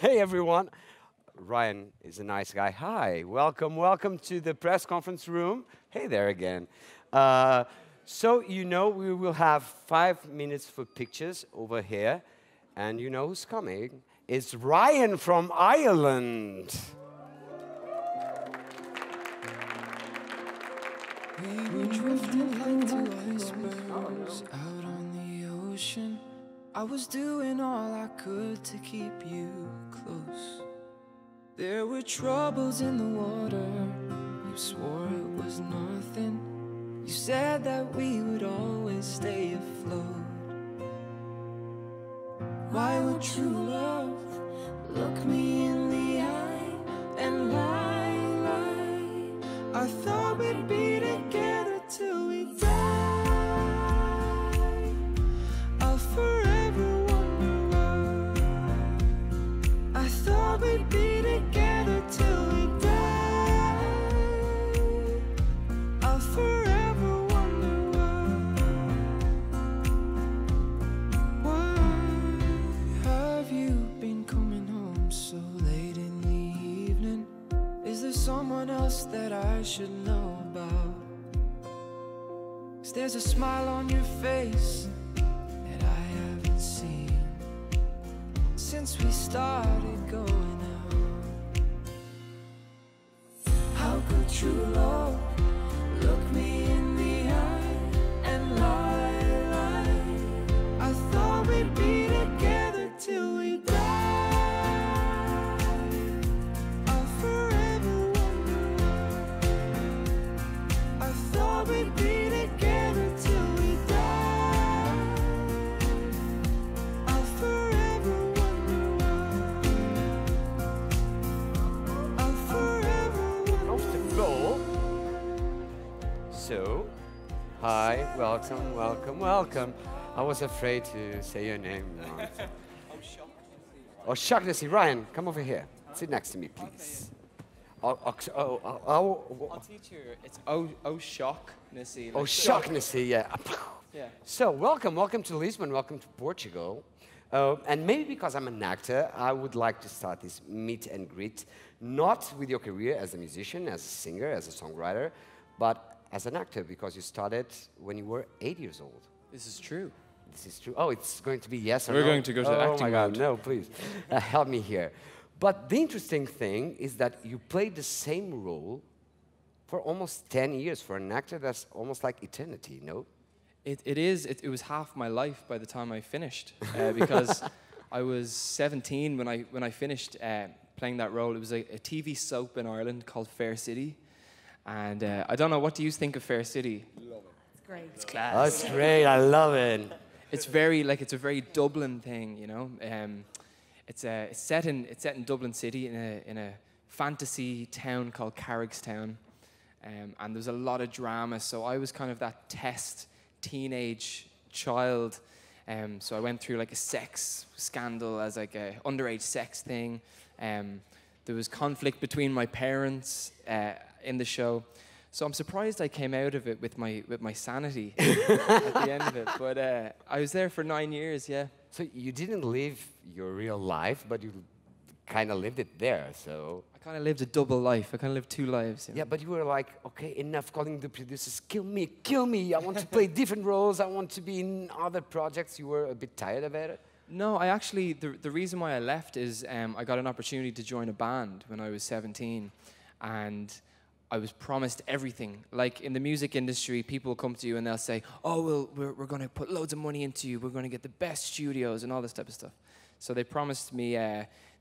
Hey everyone, Ryan is a nice guy. Hi, welcome to the press conference room. Hey there again. So you know we will have 5 minutes for pictures over here, and you know who's coming? It's Ryan from Ireland. We were drifting like two icebergs out on the ocean. I was doing all I could to keep you close. There were troubles in the water. You swore it was nothing. You said that we would always stay afloat. Why would true love look me in the eye and lie? I thought we'd be together till we die. I'll forever wonder why. I thought we'd be together till we die. I'll forever wonder why. Why have you been coming home so late in the evening? Is there someone else that I should know about? 'Cause there's a smile on your face that I haven't seen since we started going out. How could true love look me in the eye and lie? I thought we'd be together till we die. We'd be together till we die. I'll forever wonder why. I'll forever wonder Comfortable. So, hi, welcome. I was afraid to say your name wrong. Oh, shocked to see Ryan. Come over here. Sit next to me, please. I'll teach you. It's shocknessy. Oh, shocknessy, yeah. Yeah. So, welcome to Lisbon, welcome to Portugal. And maybe because I'm an actor, I would like to start this meet and greet, not with your career as a musician, as a singer, as a songwriter, but as an actor, because you started when you were 8 years old. This is true. This is true. Oh, it's going to be yes or We're no? going to go to oh acting my God, mode. no, please. Help me here. But the interesting thing is that you played the same role for almost 10 years. For an actor, that's almost like eternity, no? It is. It was half my life by the time I finished, because I was 17 when I finished playing that role. It was a TV soap in Ireland called Fair City, and I don't know, what do you think of Fair City? Love it. It's great. It's class. Oh, it's great. I love it. It's a very Dublin thing, you know. It's set in Dublin City in a fantasy town called Carrickstown, and there's a lot of drama. So I was kind of that teenage child. So I went through like a sex scandal as like a underage sex thing. There was conflict between my parents in the show. So I'm surprised I came out of it with my sanity at the end of it. But I was there for 9 years, yeah. So you didn't live your real life, but you kind of lived it there, so... I kind of lived a double life. I kind of lived 2 lives. You know? Yeah, but you were like, okay, enough calling the producers, kill me, I want to play different roles, I want to be in other projects. You were a bit tired about it? No, I actually, the reason why I left is I got an opportunity to join a band when I was 17, and I was promised everything. Like in the music industry, people will come to you and they'll say, oh, well, we're going to put loads of money into you, we're going to get the best studios and all this type of stuff. So they promised me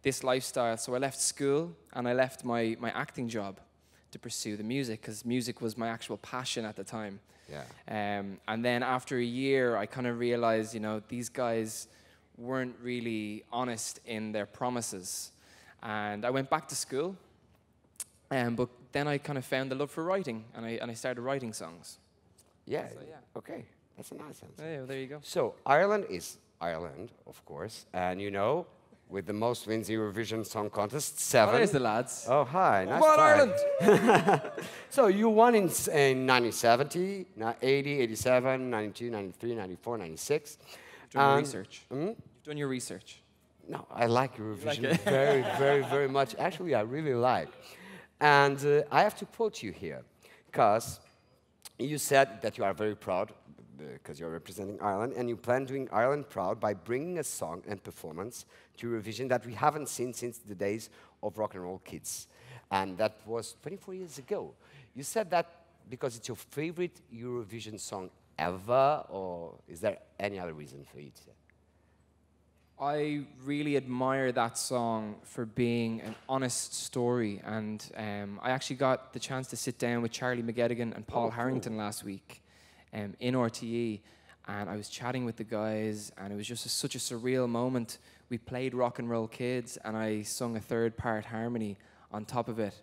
this lifestyle. So I left school and I left my acting job to pursue the music, because music was my actual passion at the time. Yeah. And then after a year, I kind of realized, you know, these guys weren't really honest in their promises. And I went back to school, but then I kind of found the love for writing, and I started writing songs. Yeah, So, yeah. okay, that's a nice answer. Yeah, well, there you go. So Ireland is Ireland, of course, and you know, with the most wins Eurovision Song Contest, 7. Oh, there's the lads. Oh, hi, nice Come on, try. Ireland! So you won in 1970, 80, 87, 92, 93, 94, 96. You've done your research. Hmm? You've done your research. No, I like Eurovision it? very, very, very much. Actually, I really like. And I have to quote you here, because you said that you are very proud, because you're representing Ireland, and you plan doing Ireland proud by bringing a song and performance to Eurovision that we haven't seen since the days of Rock and Roll Kids. And that was 24 years ago. You said that because it's your favorite Eurovision song ever, or is there any other reason for you to say? I really admire that song for being an honest story, and I actually got the chance to sit down with Charlie McGettigan and Paul Harrington last week in RTE, and I was chatting with the guys, and it was just such a surreal moment. We played Rock and Roll Kids, and I sung a third-part harmony on top of it.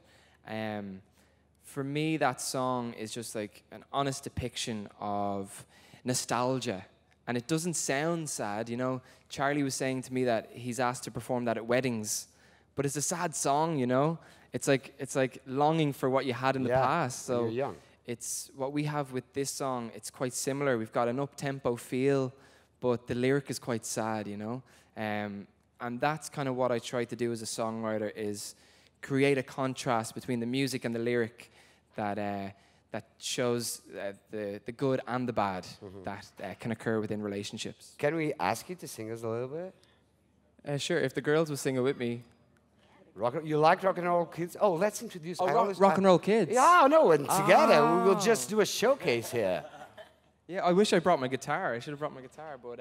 For me, that song is just like an honest depiction of nostalgia. And it doesn't sound sad, you know. Charlie was saying to me that he's asked to perform that at weddings, but it's a sad song, you know. It's like longing for what you had in the past. So you're young. it's what we have with this song. It's quite similar. We've got an up-tempo feel, but the lyric is quite sad, you know. And that's kind of what I try to do as a songwriter, is create a contrast between the music and the lyric that shows the good and the bad that can occur within relationships. Can we ask you to sing us a little bit? Sure, if the girls will sing it with me. You like Rock and Roll Kids? Oh, let's introduce... Rock and Roll Kids? Yeah, no, and together we will just do a showcase here. Yeah, I wish I brought my guitar. I should have brought my guitar, but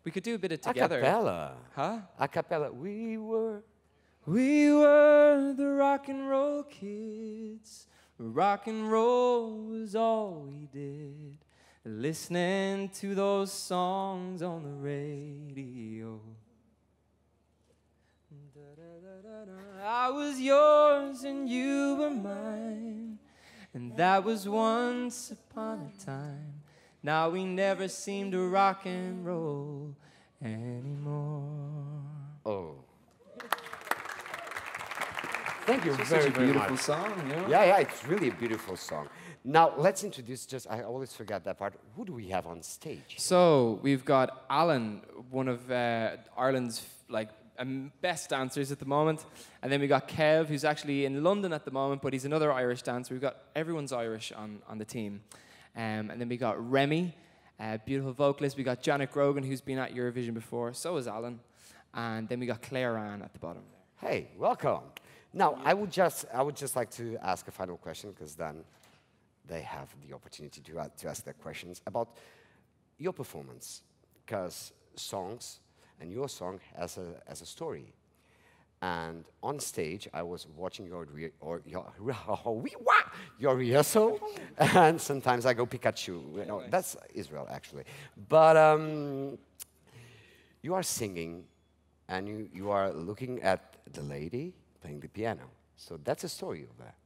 we could do a bit of together. A cappella. Huh? A cappella. We were the Rock and Roll Kids. Rock and roll was all we did, listening to those songs on the radio. I was yours and you were mine, and that was once upon a time. Now we never seem to rock and roll anymore. Oh. Thank you It's very, such a very beautiful much. song, you know? Yeah, it's really a beautiful song. Now, let's introduce, I always forget that part. Who do we have on stage? So we've got Alan, one of Ireland's best dancers at the moment, and then we got Kev, who's actually in London at the moment, but he's another Irish dancer. We've got everyone's Irish on the team, and then we got Remy, beautiful vocalist. We got Janet Grogan, who's been at Eurovision before. So is Alan, and then we got Claire Ann at the bottom there. Hey, welcome. Now, I would just like to ask a final question, because then they have the opportunity to ask their questions about your performance, because songs and your song has a story. And on stage, I was watching your rehearsal, and sometimes I go Pikachu. You know, that's Israel, actually. But you are singing, and you are looking at the lady playing the piano. So that's a story over there.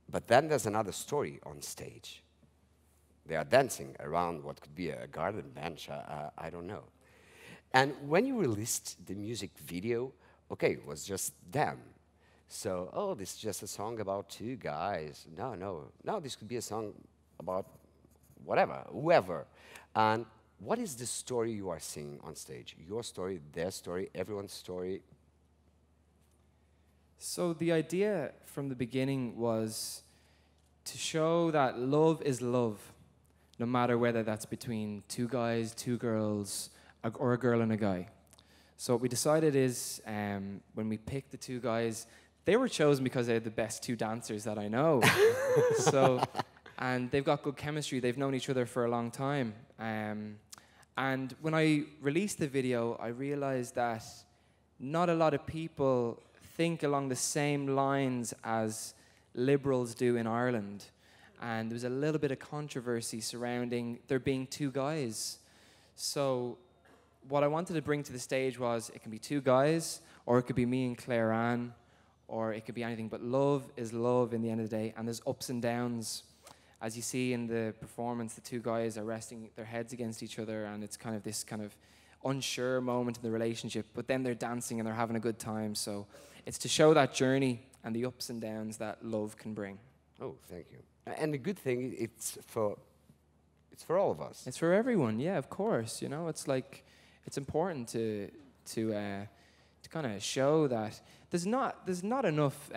But then there's another story on stage. They are dancing around what could be a garden bench, I don't know. And when you released the music video, okay, it was just them. So, oh, this is just a song about two guys. No, this could be a song about whatever, whoever. And what is the story you are singing on stage? Your story, their story, everyone's story? So the idea from the beginning was to show that love is love, no matter whether that's between two guys, two girls, or a girl and a guy. So what we decided is, when we picked the two guys, they were chosen because they're the best two dancers that I know. And they've got good chemistry. They've known each other for a long time. And when I released the video, I realized that not a lot of people think along the same lines as liberals do in Ireland. And there was a little bit of controversy surrounding there being two guys. So what I wanted to bring to the stage was, it can be two guys, or it could be me and Claire Ann, or it could be anything, but love is love in the end of the day, and there's ups and downs. As you see in the performance, the two guys are resting their heads against each other, and it's kind of this kind of unsure moment in the relationship, but then they're dancing and they're having a good time. So it's to show that journey and the ups and downs that love can bring. Oh, thank you. And the good thing, it's for all of us. It's for everyone, yeah, of course. You know, it's like, it's important to to kind of show that there's not enough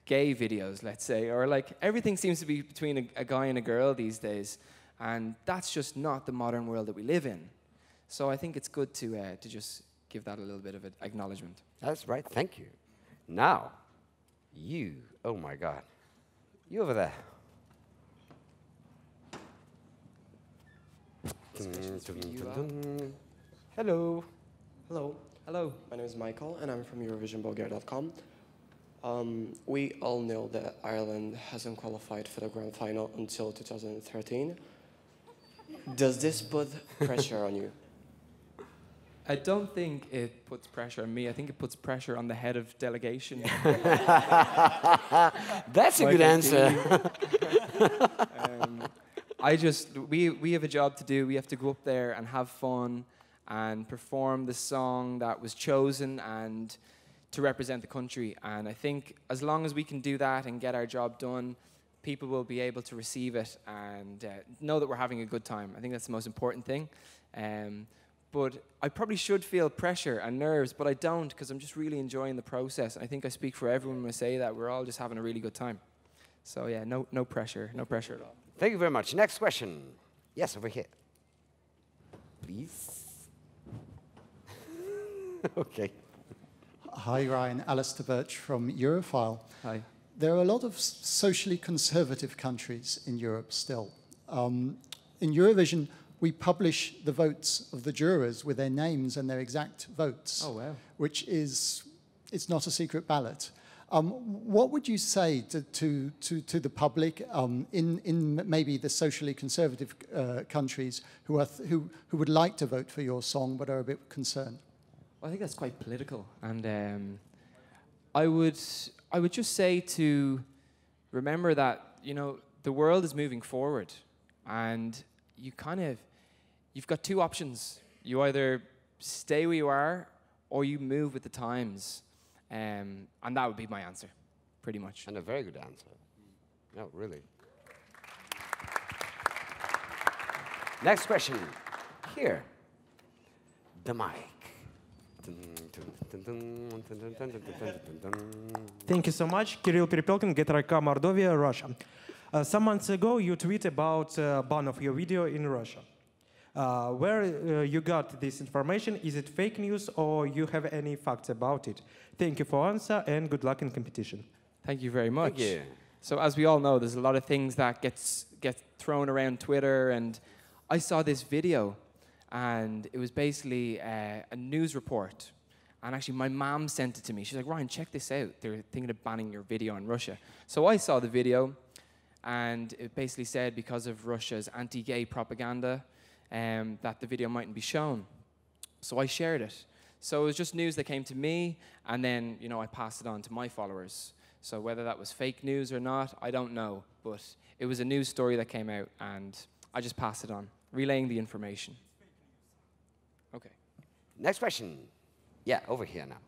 gay videos, let's say, or like everything seems to be between a guy and a girl these days, and that's just not the modern world that we live in. So I think it's good to just give that a little bit of an acknowledgement. That's right. Thank you. Now, you. Oh my God. You over there. Hello. Hello. Hello. My name is Michael, and I'm from EurovisionBulgaria.com. We all know that Ireland hasn't qualified for the grand final until 2013. Does this put pressure on you? I don't think it puts pressure on me. I think it puts pressure on the head of delegation. That's a good answer. We have a job to do. We have to go up there and have fun and perform the song that was chosen and to represent the country. And I think as long as we can do that and get our job done, people will be able to receive it and know that we're having a good time. I think that's the most important thing. But I probably should feel pressure and nerves, but I don't, because I'm just really enjoying the process. And I think I speak for everyone when I say that we're all just having a really good time. So yeah, no pressure at all. Thank you very much. Next question. Yes, over here. Please. Okay. Hi, Ryan. Alistair Birch from Europhile. Hi. There are a lot of socially conservative countries in Europe still. In Eurovision, we publish the votes of the jurors with their names and their exact votes. Oh, wow. Which is, it's not a secret ballot. What would you say to the public in maybe the socially conservative countries who would like to vote for your song but are a bit concerned? Well, I think that's quite political, and I would just say to remember that the world is moving forward, and you've got two options. You either stay where you are, or you move with the times, and that would be my answer, pretty much. And a very good answer. No, really. Next question. Here. The mic. Thank you so much. Kirill Perepelkin, GetRK, Mordovia, Russia. Some months ago, you tweeted about ban of your video in Russia. Where you got this information? Is it fake news or you have any facts about it? Thank you for answer and good luck in competition. Thank you very much. Thank you. So as we all know, there's a lot of things that get thrown around Twitter, and I saw this video, and it was basically a news report. And actually, my mom sent it to me. She's like, Ryan, check this out. They're thinking of banning your video in Russia. So I saw the video, and it basically said because of Russia's anti-gay propaganda, that the video mightn't be shown. So I shared it. So it was just news that came to me, and then I passed it on to my followers. So whether that was fake news or not, I don't know. But it was a news story that came out, and I just passed it on, relaying the information. Okay. Next question. Yeah, over here now.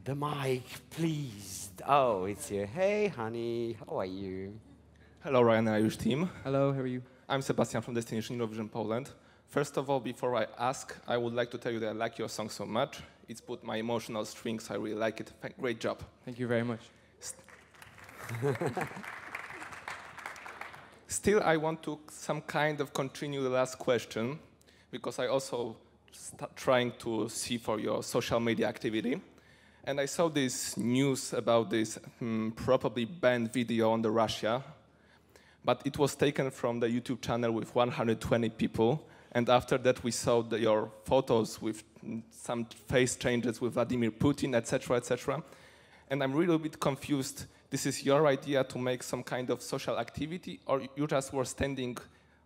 The mic, please. Oh, it's here. Hey, honey. How are you? Hello, Ryan and Irish team. Hello, how are you? I'm Sebastian from Destination Eurovision Poland. First of all, before I ask, I would like to tell you that I like your song so much. It's put my emotional strings. I really like it. Great job. Thank you very much. Still, I want to continue the last question, because I also trying to see for your social media activity. And I saw this news about this probably banned video on the Russia, but it was taken from the YouTube channel with 120 people. And after that, we saw your photos with some face changes with Vladimir Putin, etc., etc. And I'm really a bit confused. This is your idea to make some kind of social activity, or you just were standing?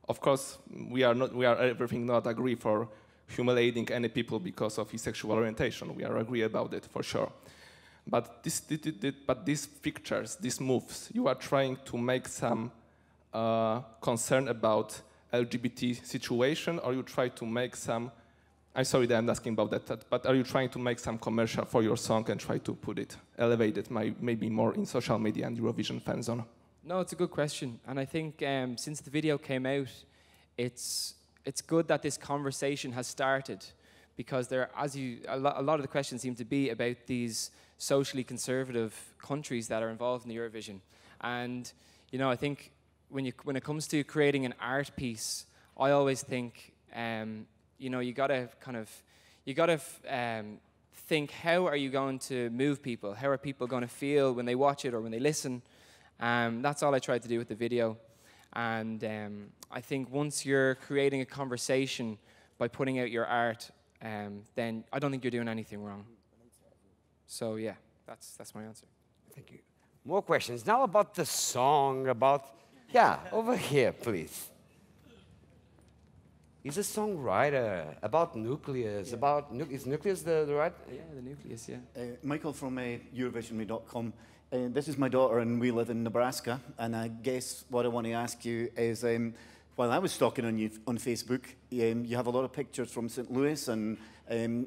Of course, we are everything not agree for humiliating any people because of his sexual orientation. We are agree about it for sure. But these pictures, these moves, you are trying to make some concern about LGBT situation, or you try to make some, I'm sorry that I'm asking about that, but are you trying to make some commercial for your song and try to put it, elevate it maybe more in social media and Eurovision fan zone? No, it's a good question. And I think since the video came out, it's good that this conversation has started, because there, a lot of the questions seem to be about these socially conservative countries that are involved in the Eurovision. And you know, I think when it comes to creating an art piece, I always think, you know, you gotta think, how are you going to move people? How are people going to feel when they watch it or when they listen? That's all I tried to do with the video. And I think once you're creating a conversation by putting out your art, then I don't think you're doing anything wrong. So yeah, that's my answer. Thank you. More questions. Now about the song, yeah, over here, please. He's a songwriter about nucleus, is nucleus the right? Yeah, the nucleus, yeah. Michael from Eurovision.com. This is my daughter and we live in Nebraska, and I guess what I want to ask you is, while I was stalking on you on Facebook, you have a lot of pictures from St. Louis and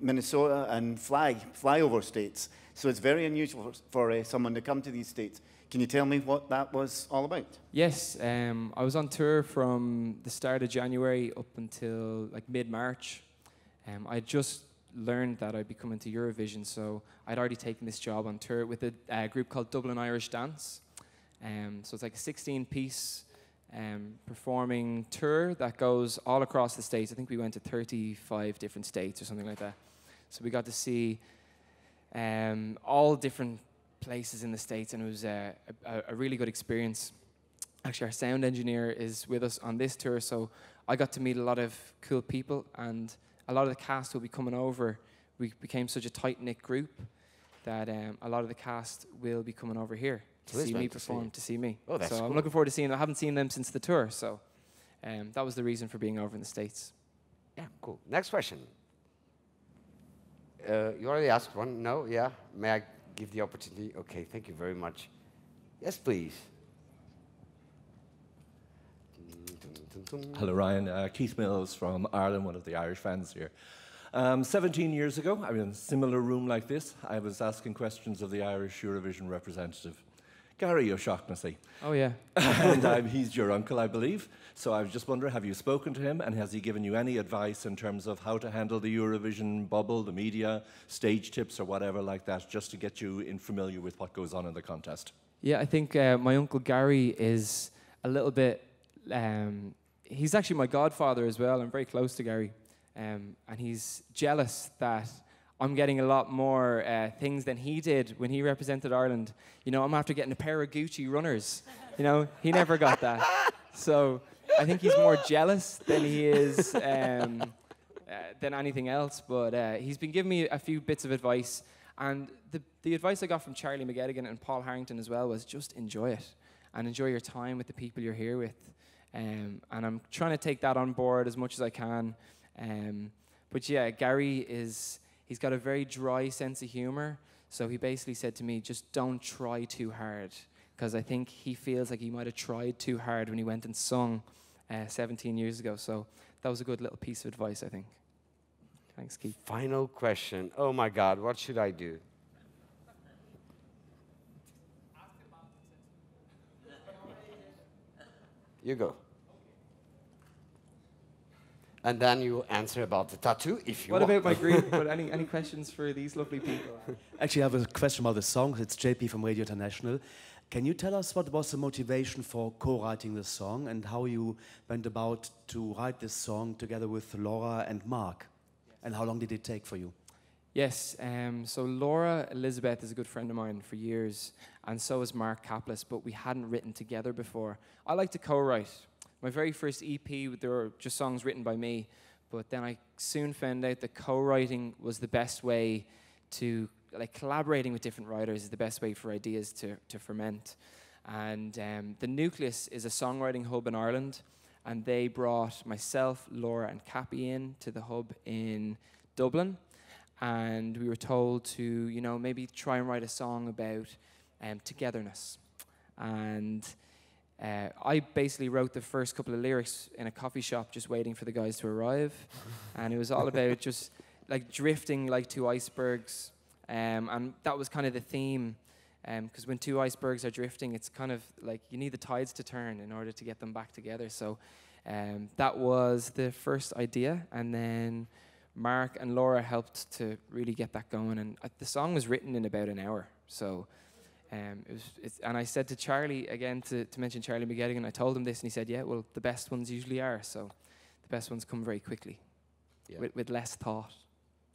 Minnesota and flyover states. So it's very unusual for someone to come to these states. Can you tell me what that was all about? Yes, I was on tour from the start of January up until like mid-March. I just learned that I'd be coming to Eurovision, so I'd already taken this job on tour with a group called Dublin Irish Dance. So it's like a 16-piece performing tour that goes all across the states. I think we went to 35 different states or something like that. So we got to see all different places in the States, and it was a really good experience. Actually, our sound engineer is with us on this tour, so I got to meet a lot of cool people, and a lot of the cast will be coming over. We became such a tight-knit group that a lot of the cast will be coming over here to see me perform, to see me. Oh, that's so cool. I'm looking forward to seeing them. I haven't seen them since the tour, so that was the reason for being over in the States. Yeah, cool. Next question. You already asked one. No? Yeah? May I give the opportunity? Okay, thank you very much. Yes, please. Hello, Ryan. Keith Mills from Ireland, one of the Irish fans here. 17 years ago, I was in a similar room like this. I was asking questions of the Irish Eurovision representative, Gary O'Shaughnessy. Oh, yeah. And he's your uncle, I believe. So I was just wondering, have you spoken to him, and has he given you any advice in terms of how to handle the Eurovision bubble, the media, stage tips or whatever like that, just to get you familiar with what goes on in the contest? Yeah, I think my uncle Gary is a little bit... he's actually my godfather as well. I'm very close to Gary. And he's jealous that I'm getting a lot more things than he did when he represented Ireland. You know, I'm after getting a pair of Gucci runners. You know, he never got that. So I think he's more jealous than he is than anything else. But he's been giving me a few bits of advice. And the advice I got from Charlie McGettigan and Paul Harrington as well was just enjoy it. And enjoy your time with the people you're here with. And I'm trying to take that on board as much as I can. But yeah, Gary he's got a very dry sense of humor. So he basically said to me, just don't try too hard. Because I think he feels like he might have tried too hard when he went and sung 17 years ago. So that was a good little piece of advice, I think. Thanks, Keith. Final question. Oh my God, what should I do? You go. And then you answer about the tattoo if you What want. about my group? But any questions for these lovely people? Actually, I have a question about the song. It's JP from Radio International. Can you tell us what was the motivation for co-writing the song and how you went about to write this song together with Laura and Mark? And how long did it take for you? Yes, so Laura Elizabeth is a good friend of mine for years, and so is Mark Kaplis, but we hadn't written together before. I like to co-write. My very first EP, there were just songs written by me, but then I soon found out that co-writing was the best way to, like collaborating with different writers is the best way for ideas to ferment. And the Nucleus is a songwriting hub in Ireland, and they brought myself, Laura, and Cappy in to the hub in Dublin. And we were told to, you know, maybe try and write a song about togetherness. And I basically wrote the first couple of lyrics in a coffee shop just waiting for the guys to arrive. And it was all about just like drifting like two icebergs. And that was kind of the theme. Because when two icebergs are drifting, it's kind of like you need the tides to turn in order to get them back together. So that was the first idea. And then Mark and Laura helped to really get that going, and the song was written in about an hour. So, and I said to Charlie again to mention Charlie McGettigan. I told him this, and he said, "Yeah, well, the best ones usually are. So, the best ones come very quickly, with less thought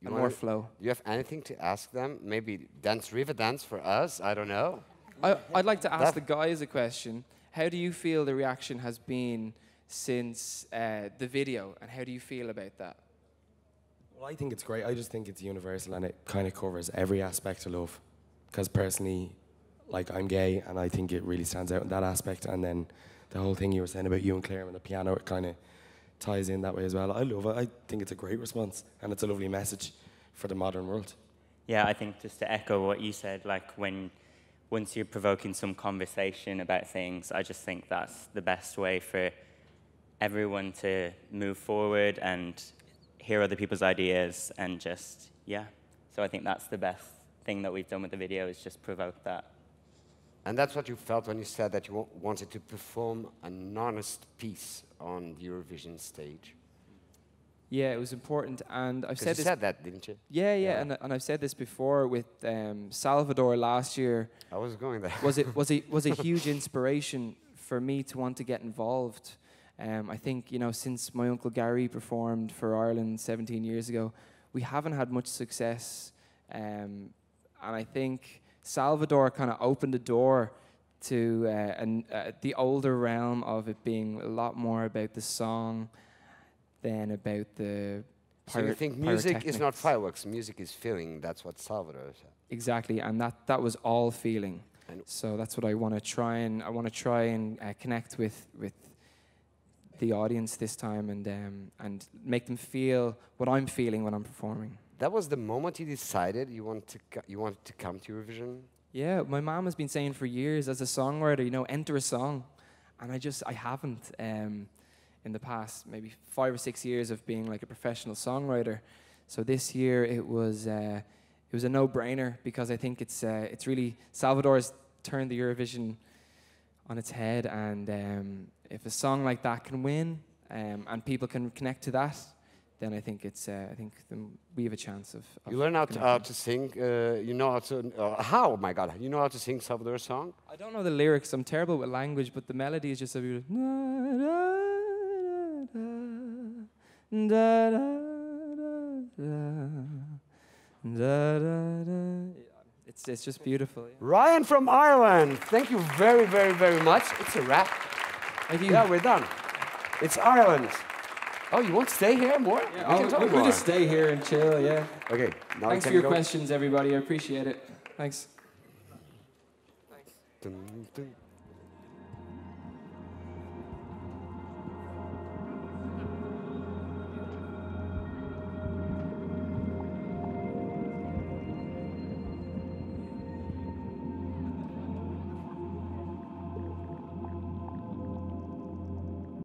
and more flow." Do you have anything to ask them? Maybe dance Riva dance for us? I don't know. I'd like to ask the guys a question. How do you feel the reaction has been since the video, and how do you feel about that? Well, I think it's great. I just think it's universal, and it kind of covers every aspect of love. Because personally, like, I'm gay, and I think it really stands out in that aspect. And then the whole thing you were saying about you and Claire and the piano, it kind of ties in that way as well. I love it. I think it's a great response, and it's a lovely message for the modern world. Yeah, I think just to echo what you said, like once you're provoking some conversation about things, I just think that's the best way for everyone to move forward and hear other people's ideas and just, So I think that's the best thing that we've done with the video, is just provoke that. And that's what you felt when you said that you wanted to perform an honest piece on the Eurovision stage. Yeah, it was important, and I've said you this. Said that, didn't you? Yeah. And I've said this before with Salvador last year. I was going there. was a huge inspiration for me to want to get involved. I think, since my uncle Gary performed for Ireland 17 years ago, we haven't had much success, and I think Salvador kind of opened the door to the older realm of it being a lot more about the song than about the So you think music is not fireworks, music is feeling. That's what Salvador said. Exactly, and that was all feeling. So that's what I want to try and connect with the audience this time, and make them feel what I'm feeling when I'm performing. That was the moment you decided you wanted to come to Eurovision? Yeah, my mom has been saying for years, as a songwriter, enter a song, and I haven't. In the past maybe 5 or 6 years of being like a professional songwriter, so this year it was a no-brainer, because I think it's really, Salvador's turned the Eurovision on its head, and if a song like that can win, and people can connect to that, then I think we have a chance of you learn how to sing. You know how to how? Oh my God! You know how to sing Salvador's song? I don't know the lyrics. I'm terrible with language, but the melody is just so beautiful. It's just beautiful. Yeah. Ryan from Ireland, thank you very, very, very much. It's a wrap. Thank you. Yeah, we're done. It's Ireland. Oh, you want to stay here more? Yeah, we'll just stay here and chill, yeah. Okay. Now Thanks for your questions, everybody. I appreciate it. Thanks. Thanks.